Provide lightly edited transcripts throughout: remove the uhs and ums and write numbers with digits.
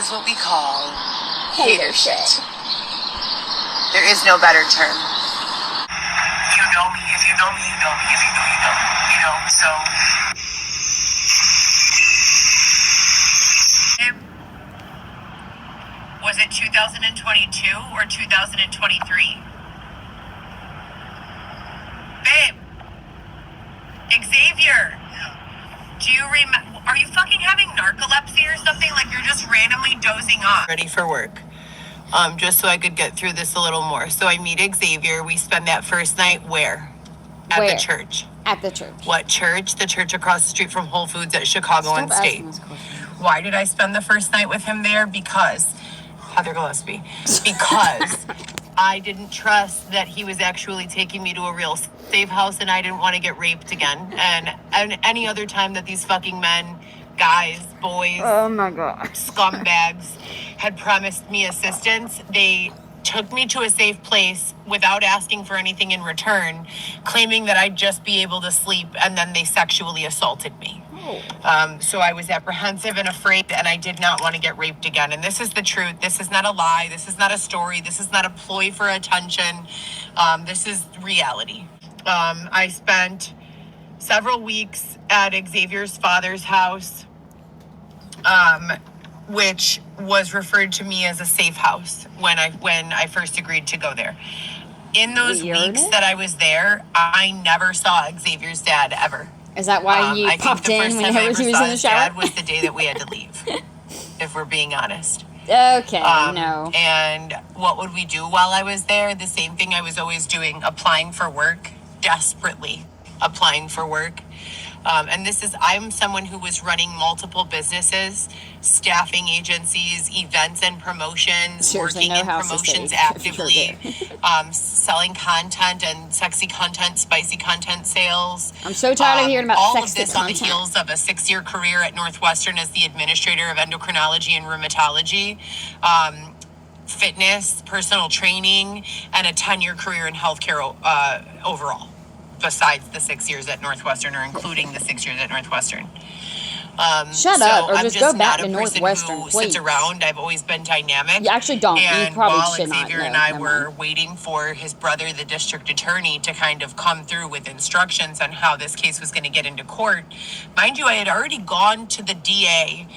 is what we call hater shit. There is no better term. You know me. If you know me, you know me. If you know, you know me. You know, so... Was it 2022 or 2023? Babe. Xavier. Do you remember? Are you fucking having narcolepsy or something? Like you're just randomly dozing off. Ready for work. Just so I could get through this a little more. So I meet Xavier. We spend that first night where? At the church. At the church. What church? The church across the street from Whole Foods at Chicago and State. Why did I spend the first night with him there? Because Heather Gillespie. Because I didn't trust that he was actually taking me to a real safe house, and I didn't want to get raped again. And any other time that these fucking men, guys, boys, oh my god, scumbags had promised me assistance, they took me to a safe place without asking for anything in return, claiming that I'd just be able to sleep, and then they sexually assaulted me. So I was apprehensive and afraid, and I did not want to get raped again. And this is the truth. This is not a lie. This is not a story. This is not a ploy for attention. This is reality. I spent several weeks at Xavier's father's house, which was referred to me as a safe house when I first agreed to go there. In those weeks that I was there, I never saw Xavier's dad ever. Is that why you popped in whenever he was in the shower? Dad was the day that we had to leave, if we're being honest. Okay, no. And what would we do while I was there? The same thing I was always doing, applying for work, desperately applying for work. And I'm someone who was running multiple businesses, staffing agencies, events and promotions, seriously, working in promotions actively, selling content and sexy content, spicy content sales. I'm so tired of hearing about all sexy of this content. On the heels of a 6-year career at Northwestern as the administrator of endocrinology and rheumatology, fitness, personal training, and a 10-year career in healthcare overall, besides the 6 years at Northwestern, or including the 6 years at Northwestern. Shut up, or just go back to Northwestern, who sits around. I've always been dynamic. You actually don't. And you probably while should Xavier not. and I were waiting for his brother, the district attorney, to kind of come through with instructions on how this case was going to get into court, mind you, I had already gone to the DA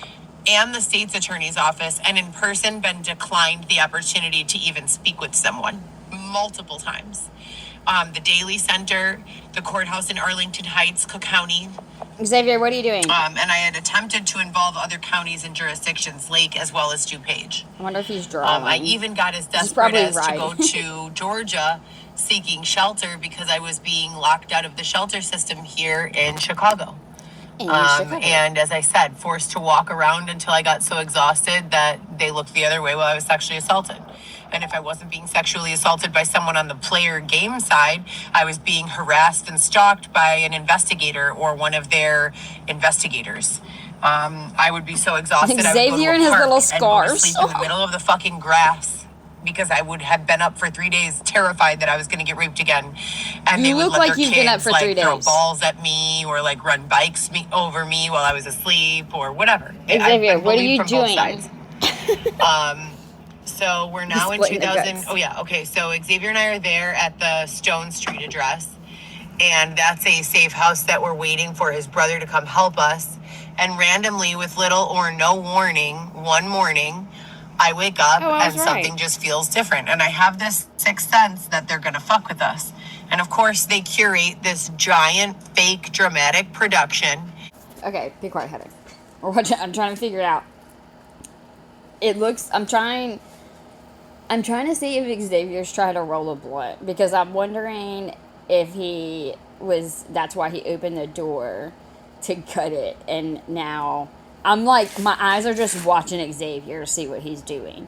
and the state's attorney's office and in person been declined the opportunity to even speak with someone multiple times. The Daily Center, the courthouse in Arlington Heights, Cook County. Xavier, what are you doing? And I had attempted to involve other counties and jurisdictions, Lake as well as DuPage. I wonder if he's drawing. I even got as desperate as to go to Georgia seeking shelter because I was being locked out of the shelter system here in Chicago. And as I said, forced to walk around until I got so exhausted that they looked the other way while I was sexually assaulted. And if I wasn't being sexually assaulted by someone on the player game side, I was being harassed and stalked by an investigator or one of their investigators. I would be so exhausted. Xavier and his little scars. Go to sleep in the middle of the fucking grass because I would have been up for 3 days, terrified that I was going to get raped again. And you look like you've been up for 3 days. Throw balls at me or like run bikes over me while I was asleep or whatever. Xavier, what are you doing? So we're now in 2000. Oh yeah. Okay. So Xavier and I are there at the Stone Street address, and that's a safe house that we're waiting for his brother to come help us. And randomly, with little or no warning, one morning, I wake up and something just feels different. And I have this sixth sense that they're going to fuck with us. And of course, they curate this giant, fake, dramatic production. Okay, be quiet, Heather. I'm trying to figure it out. It looks, I'm trying to see if Xavier's trying to roll a blunt, because I'm wondering if that's why he opened the door to cut it, and now I'm like, my eyes are just watching Xavier, see what he's doing.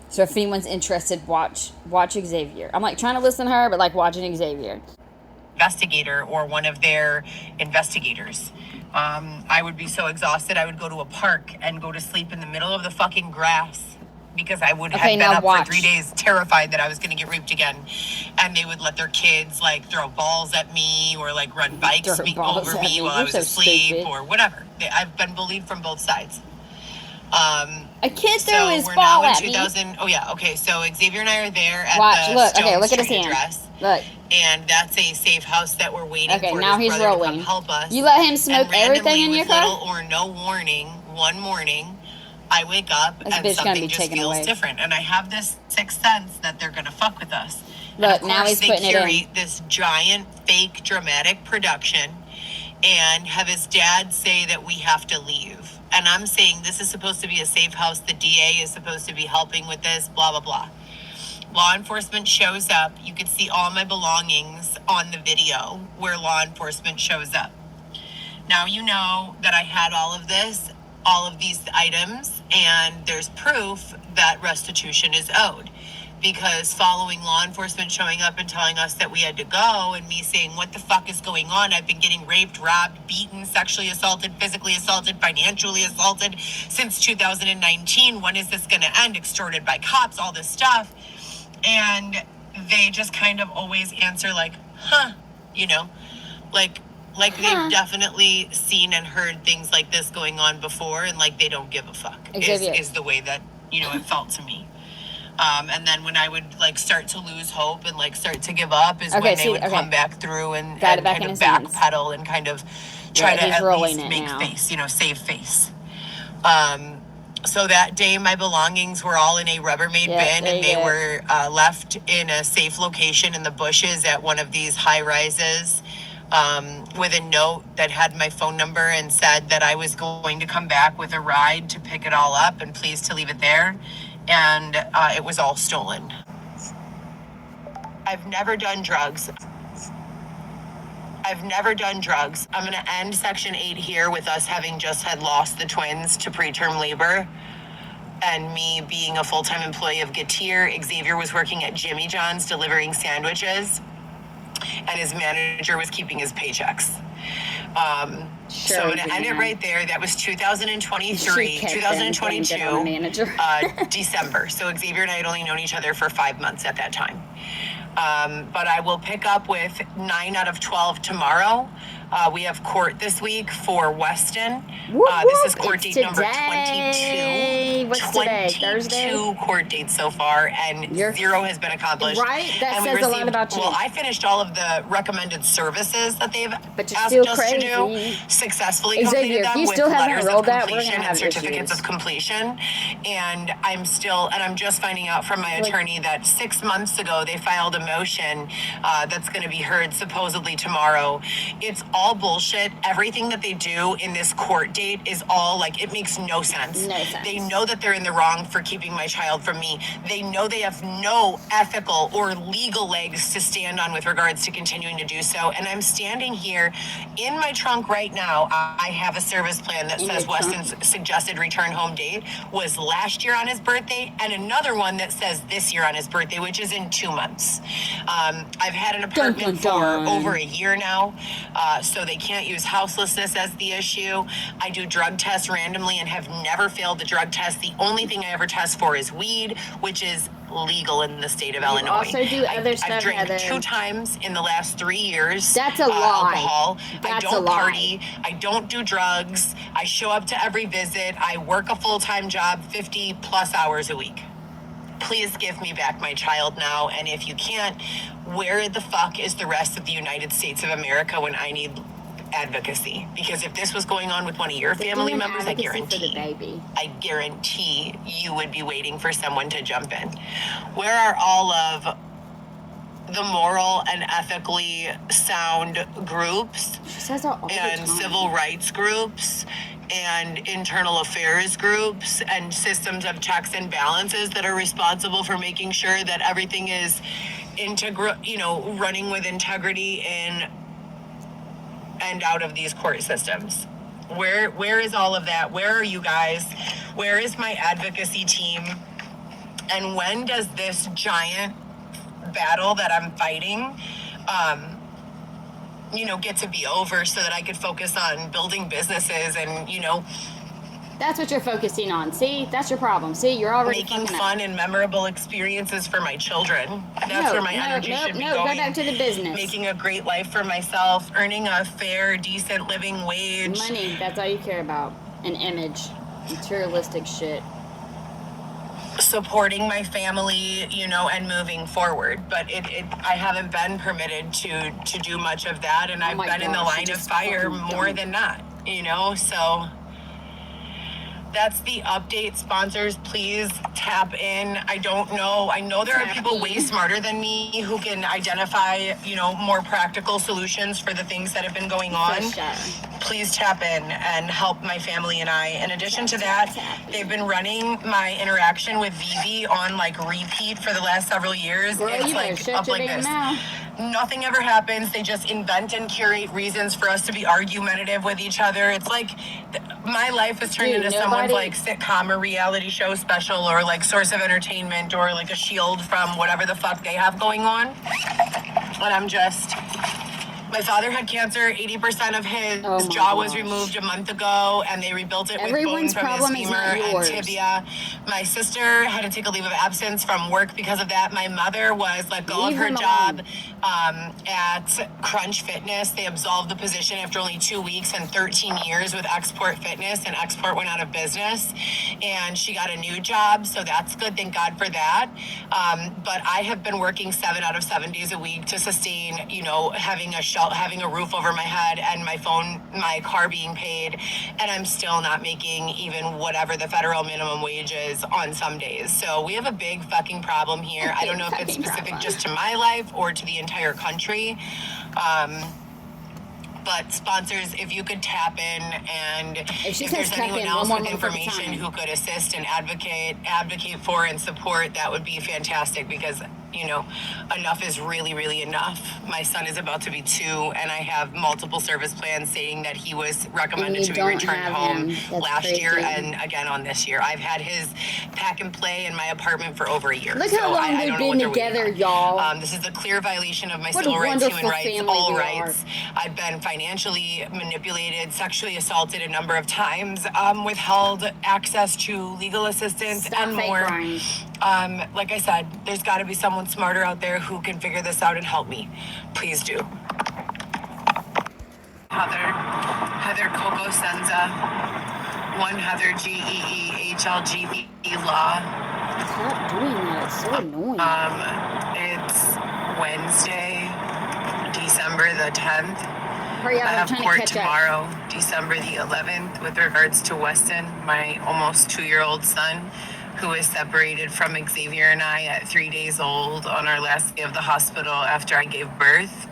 So if anyone's interested, watch Xavier. I'm like trying to listen to her, but like watching Xavier. Investigator or one of their investigators. I would be so exhausted, I would go to a park and go to sleep in the middle of the fucking grass because I would have been up for 3 days, terrified that I was going to get raped again. And they would let their kids like throw balls at me or like run bikes over me while I was asleep or whatever. I've been bullied from both sides. A kid threw So his we're ball now in at me. 2000. Oh yeah, okay. So Xavier and I are there at Watch, the look. Stone Okay, look at his Street hand. address. Look. And that's a safe house that we're waiting Okay, for now his he's brother to rolling. come help us. You let him smoke and everything in with your car? little or no warning, one morning, I wake up This and bitch gonna something be just taken feels away. different. And I have this sixth sense that they're going to fuck with us. Look, and of now course, he's they putting it in. curate this giant, fake, dramatic production and have his dad say that we have to leave. And I'm saying this is supposed to be a safe house. The DA is supposed to be helping with this, blah, blah, blah. Law enforcement shows up. You could see all my belongings on the video where law enforcement shows up. Now you know that I had all of these items, and there's proof that restitution is owed. Because following law enforcement showing up and telling us that we had to go, and me saying, what the fuck is going on? I've been getting raped, robbed, beaten, sexually assaulted, physically assaulted, financially assaulted since 2019. When is this going to end? Extorted by cops, all this stuff. And they just kind of always answer like, huh, you know, like they've definitely seen and heard things like this going on before, and like they don't give a fuck is the way that, you know, it felt to me. And then when I would like start to lose hope and like start to give up is when they would come back through and kind of backpedal and kind of try to at least make face, you know, save face. So that day, my belongings were all in a Rubbermaid bin, and they were left in a safe location in the bushes at one of these high rises, with a note that had my phone number and said that I was going to come back with a ride to pick it all up and please to leave it there. And it was all stolen. I've never done drugs. I'm going to end section 8 here with us having just had lost the twins to preterm labor and me being a full-time employee of Getir. Xavier was working at Jimmy John's delivering sandwiches, and his manager was keeping his paychecks. So I'm going to end it right there. That was 2022, December. So Xavier and I had only known each other for 5 months at that time. But I will pick up with 9 out of 12 tomorrow. We have court this week for Weston. This is court date number 22. What's today? Thursday? 22 court dates so far, and 0 has been accomplished. Right? That says a lot about you. Well, I finished all of the recommended services that they've asked us to do. Successfully completed them with letters of completion and certificates of completion. And I'm just finding out from my attorney that 6 months ago they filed a motion that's going to be heard supposedly tomorrow. It's all bullshit. Everything that they do in this court date is all like, it makes no sense. They know that they're in the wrong for keeping my child from me. They know they have no ethical or legal legs to stand on with regards to continuing to do so. And I'm standing here in my trunk right now. I have a service plan that says Weston's suggested return home date was last year on his birthday, and another one that says this year on his birthday, which is in 2 months. I've had an apartment for over a year now, so they can't use houselessness as the issue. I do drug tests randomly and have never failed the drug test. The only thing I ever test for is weed, which is legal in the state of Illinois. Also do other stuff, I've drank 2 times in the last 3 years. That's a lie. Alcohol. I don't party. I don't do drugs. I show up to every visit. I work a full-time job, 50 plus hours a week. Please give me back my child now. And if you can't, where the fuck is the rest of the United States of America when I need advocacy? Because if this was going on with one of your family members, I guarantee you would be waiting for someone to jump in. Where are all of the moral and ethically sound groups and civil rights groups and internal affairs groups and systems of checks and balances that are responsible for making sure that everything is running with integrity in and out of these court systems? Where is all of that? Where are you guys? Where is my advocacy team? And when does this giant battle that I'm fighting get to be over so that I could focus on building businesses and that's what you're focusing on. See, that's your problem. See, you're already making fun and memorable experiences for my children. That's where my energy should be going. Go back to the business. Making a great life for myself, earning a fair, decent living wage. Money, that's all you care about. An image. materialistic shit. Supporting my family, you know, and moving forward. But I haven't been permitted to do much of that, and I've been in the line of fire more than not, you know. So that's the update. Sponsors, please tap in. I don't know. I know there are people way smarter than me who can identify, you know, more practical solutions for the things that have been going on. Please tap in and help my family and I. In addition to that, they've been running my interaction with Vivi on like repeat for the last several years. Girl, it's like up like this. Nothing ever happens. They just invent and curate reasons for us to be argumentative with each other. It's like my life has turned into someone's like sitcom or reality show special or like source of entertainment or like a shield from whatever the fuck they have going on. And I'm just... My father had cancer. 80% of his jaw was removed a month ago, and they rebuilt it with bone from his femur and tibia. My sister had to take a leave of absence from work because of that. My mother was let go of her job at Crunch Fitness. They absolved the position after only 2 weeks and 13 years with Export Fitness, and Export went out of business. And she got a new job, so that's good. Thank God for that. But I have been working 7 out of 7 days a week to sustain, you know, having a roof over my head and my car being paid, and I'm still not making even whatever the federal minimum wage is on some days. So we have a big fucking problem here. I don't know if it's specific just to my life or to the entire country. But sponsors, if you could tap in, and if there's anyone else with information who could assist and advocate for and support, that would be fantastic, because, you know, enough is really, really enough. My son is about to be 2, and I have multiple service plans saying that he was recommended to be returned home last year and again on this year. I've had his pack and play in my apartment for over a year. Look how long they've been together, y'all. This is a clear violation of my civil rights, human rights, all rights. I've been financially manipulated, sexually assaulted a number of times, withheld access to legal assistance and more. Like I said, there's got to be someone smarter out there who can figure this out and help me. Please do. Heather Coco Senza, 1 Heather GEEHLGB Law. Stop doing that. It's so annoying. It's Wednesday, December the 10th. Hurry up, I have court tomorrow, December the 11th, with regards to Weston, my almost 2-year-old son, who was separated from Xavier and I at 3 days old on our last day of the hospital after I gave birth,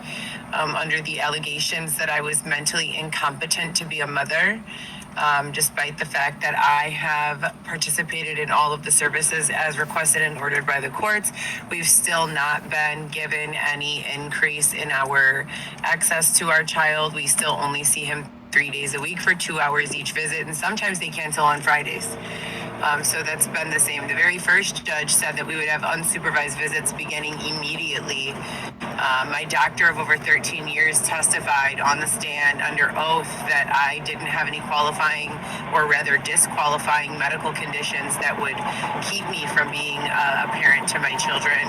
under the allegations that I was mentally incompetent to be a mother, despite the fact that I have participated in all of the services as requested and ordered by the courts. We've still not been given any increase in our access to our child. We still only see him 3 days a week for 2 hours each visit, and sometimes they cancel on Fridays. So that's been the same. The very first judge said that we would have unsupervised visits beginning immediately. My doctor of over 13 years testified on the stand under oath that I didn't have any qualifying, or rather disqualifying, medical conditions that would keep me from being a parent to my children.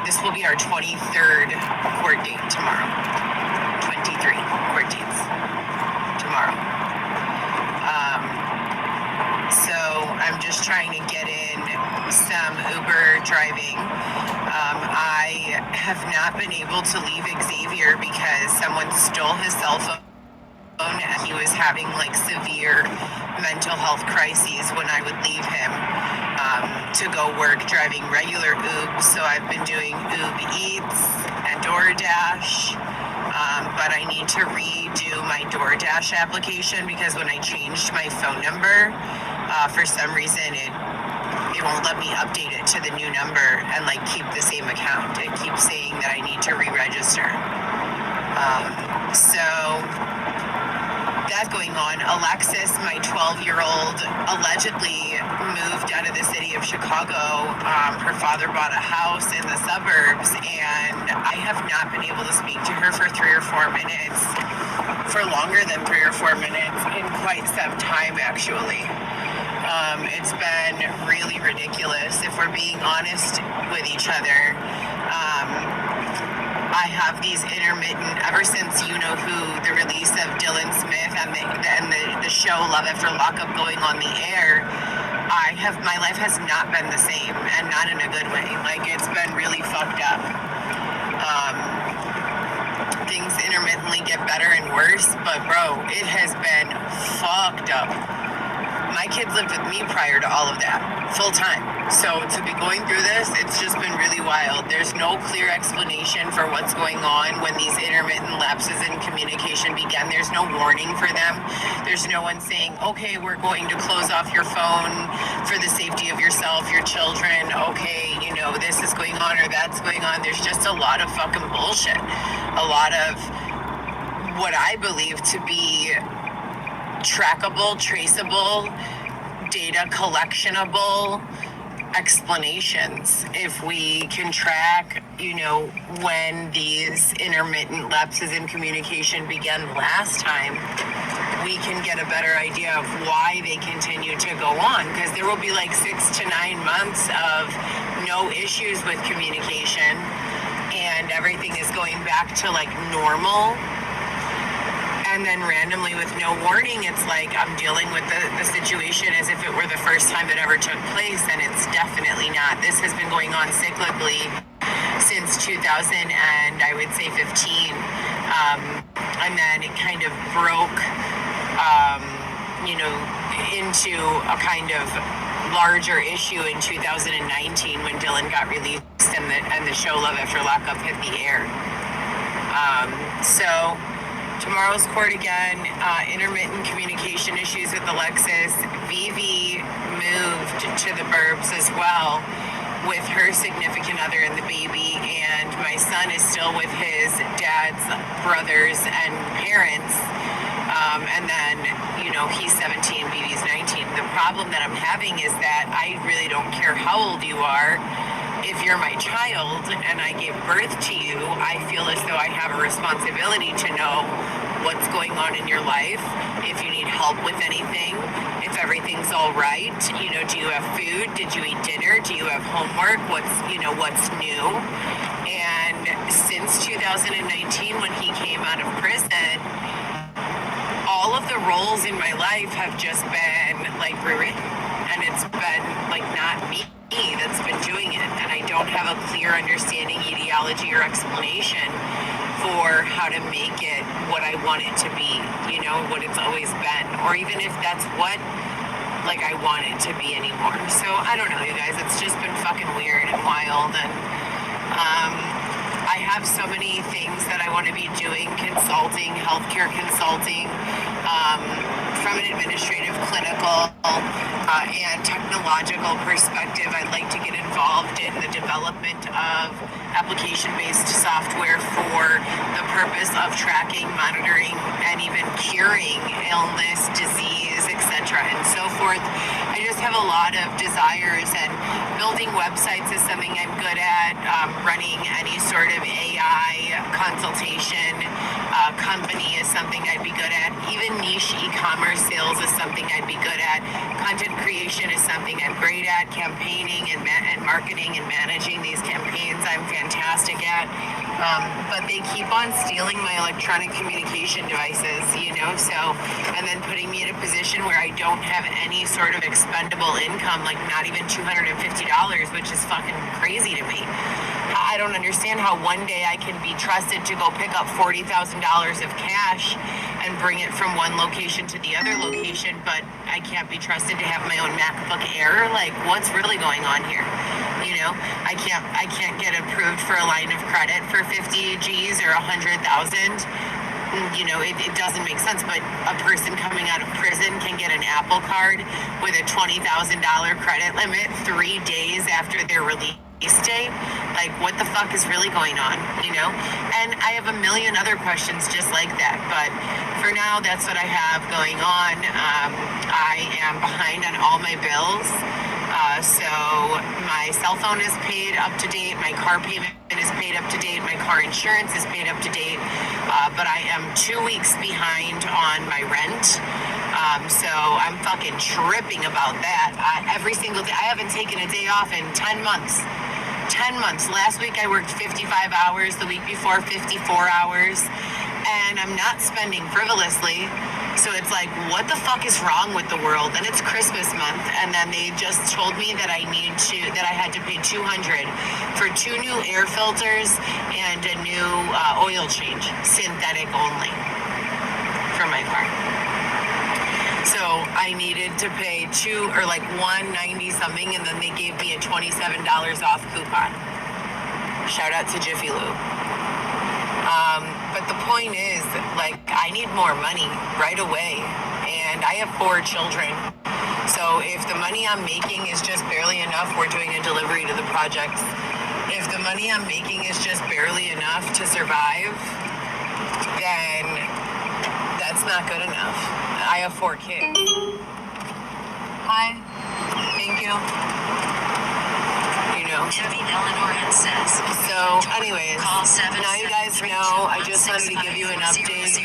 This will be our 23rd court date tomorrow. 23 court dates tomorrow. So I'm just trying to get in some Uber driving. I have not been able to leave Xavier because someone stole his cell phone, and he was having like severe mental health crises when I would leave him to go work driving regular Uber. So I've been doing Uber Eats and DoorDash. But I need to redo my DoorDash application because when I changed my phone number, for some reason it won't let me update it to the new number and like keep the same account. It keeps saying that I need to re-register. So that's going on. Alexis, my 12-year-old, allegedly moved out of the city of Chicago. Her father bought a house in the suburbs, and I have not been able to speak to her for 3 or 4 minutes, for longer than 3 or 4 minutes, in quite some time, actually. It's been really ridiculous, if we're being honest with each other. I have these intermittent, ever since you know who, the release of Dylan Smith and the show Love After Lockup going on the air, my life has not been the same, and not in a good way. Like, it's been really fucked up. Things intermittently get better and worse, but bro, it has been fucked up. My kids lived with me prior to all of that, full time. So to be going through this, it's just been really wild. There's no clear explanation for what's going on when these intermittent lapses in communication begin. There's no warning for them. There's no one saying, okay, we're going to close off your phone for the safety of yourself, your children. Okay, you know, this is going on or that's going on. There's just a lot of fucking bullshit. A lot of what I believe to be trackable, traceable, data collectionable explanations. If we can track, you know, when these intermittent lapses in communication began last time, we can get a better idea of why they continue to go on, because there will be like 6 to 9 months of no issues with communication and everything is going back to like normal. And then randomly, with no warning, it's like I'm dealing with the situation as if it were the first time it ever took place, and it's definitely not. This has been going on cyclically since 2000 and I would say 15. And then it kind of broke, you know, into a kind of larger issue in 2019 when Dylan got released and the show Love After Lockup hit the air. So tomorrow's court again, intermittent communication issues with Alexis. Vivi moved to the burbs as well with her significant other and the baby, and my son is still with his dad's brothers and parents. And then, you know, he's 17, Vivi's 19. The problem that I'm having is that I really don't care how old you are. If you're my child and I gave birth to you, I feel as though I have a responsibility to know what's going on in your life, if you need help with anything, if everything's all right. You know, do you have food? Did you eat dinner? Do you have homework? What's new? And since 2019, when he came out of prison, all of the roles in my life have just been like rewritten, and it's been like not me that's been doing it, and I don't have a clear understanding, ideology, or explanation for how to make it what I want it to be, you know, what it's always been, or even if that's what like I want it to be anymore. So I don't know, you guys, it's just been fucking weird and wild, and I have so many things that I want to be doing, consulting, healthcare consulting, from an administrative, clinical, and technological perspective. I'd like to get involved in the development of application-based software for the purpose of tracking, monitoring, and even curing illness, disease, etc., and so forth. I just have a lot of desires, and building websites is something I'm good at. Running any sort of AI consultation company is something I'd be good at. Even niche e-commerce sales is something I'd be good at. Content creation is something I'm great at. Campaigning and marketing and managing these campaigns I'm fantastic at. But they keep on stealing my electronic communication devices, you know, so, and then putting me in a position where I don't have any sort of expendable income, like not even $250, which is fucking crazy to me. I don't understand how one day I can be trusted to go pick up $40,000 of cash and bring it from one location to the other location, but I can't be trusted to have my own MacBook Air. Like, what's really going on here? You know, I can't get approved for a line of credit for 50 G's or 100,000. You know, it doesn't make sense, but a person coming out of prison can get an Apple Card with a $20,000 credit limit 3 days after their release date. Like, what the fuck is really going on, you know? And I have a million other questions just like that, but for now, that's what I have going on. I am behind on all my bills. So my cell phone is paid up to date, my car payment is paid up to date, my car insurance is paid up to date, but I am 2 weeks behind on my rent. So I'm fucking tripping about that. Every single day, I haven't taken a day off in 10 months. 10 months. Last week I worked 55 hours, the week before 54 hours, and I'm not spending frivolously. So it's like, what the fuck is wrong with the world? And it's Christmas month, and then they just told me that I had to pay $200 for 2 new air filters and a new oil change, synthetic only, for my car. So I needed to pay $190 something, and then they gave me a $27 off coupon. Shout out to Jiffy Lube. But the point is, I need more money right away, and I have 4 children. So if the money I'm making is just barely enough, we're doing a delivery to the projects. If the money I'm making is just barely enough to survive, then that's not good enough. I have 4 kids. Hi. Thank you. Heavy Eleanor and says. So, anyways, now you guys know. I just wanted to give you an update.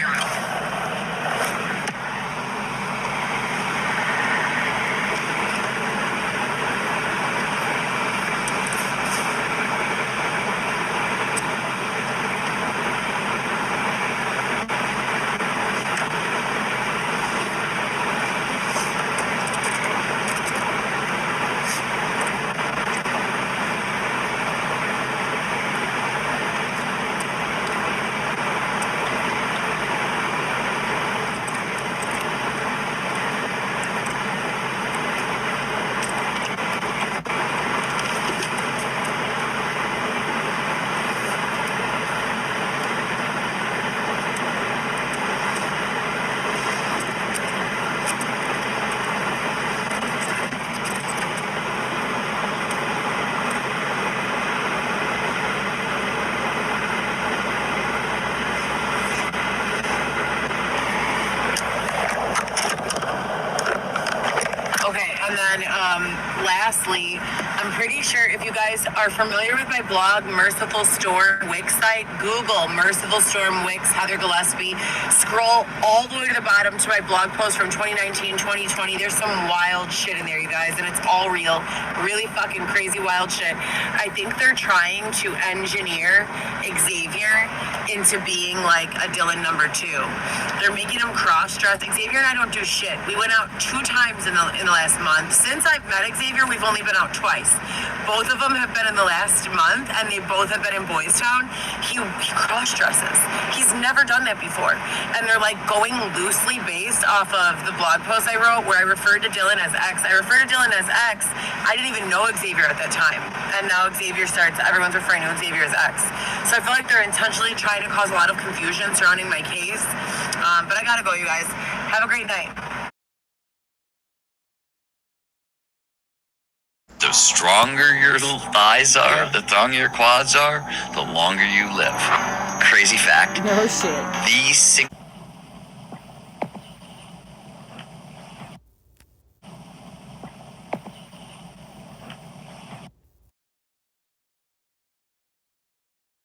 Lastly, I'm pretty sure if you guys are familiar with my blog, Merciful Storm Wix site, Google Merciful Storm Wix, Heather Gillespie, scroll all the way to the bottom to my blog post from 2019, 2020. There's some wild shit in there, you guys, and it's all real. Really fucking crazy wild shit. I think they're trying to engineer Xavier into being like a Dylan number 2. They're making him cross-dress. Xavier and I don't do shit. We went out 2 times in the last month. Since I've met Xavier, we've only been out twice. Both of them have been in the last month, and they both have been in Boys Town. He cross-dresses. He's never done that before. And they're like going loosely based off of the blog post I wrote where I referred to Dylan as X. I referred to Dylan as X. I didn't even know Xavier at that time. And now everyone's referring to Xavier as X. So I feel like they're intentionally trying to cause a lot of confusion surrounding my case. But I gotta go, you guys. Have a great night. The stronger your thighs are, the stronger your quads are, the longer you live. Crazy fact. No shit. These